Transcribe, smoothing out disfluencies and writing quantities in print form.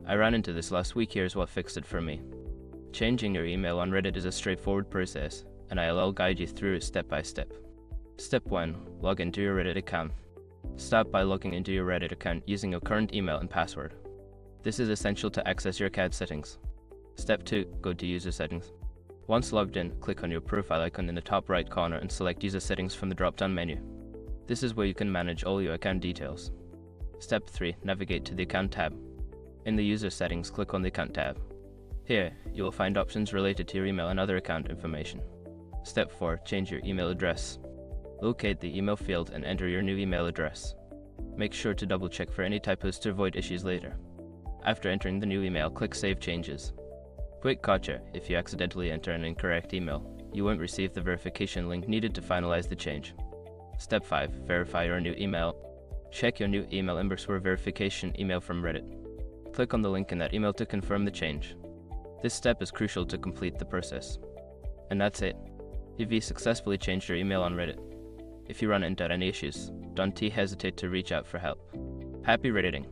I ran into this last week. Here's what fixed it for me. Changing your email on Reddit is a straightforward process, and I'll guide you through it step by step. Step 1. Log into your Reddit account. Start by logging into your Reddit account using your current email and password. This is essential to access your account settings. Step 2. Go to User Settings. Once logged in, click on your profile icon in the top right corner and select User Settings from the drop-down menu. This is where you can manage all your account details. Step 3. Navigate to the Account tab. In the User Settings, click on the Account tab. Here, you will find options related to your email and other account information. Step 4. Change your email address. Locate the email field and enter your new email address. Make sure to double-check for any typos to avoid issues later. After entering the new email, click Save Changes. Quick gotcha: if you accidentally enter an incorrect email, you won't receive the verification link needed to finalize the change. Step 5. Verify your new email. Check your new email inbox for a verification email from Reddit. Click on the link in that email to confirm the change. This step is crucial to complete the process. And that's it. You've successfully changed your email on Reddit. If you run into any issues, don't hesitate to reach out for help. Happy Redditing!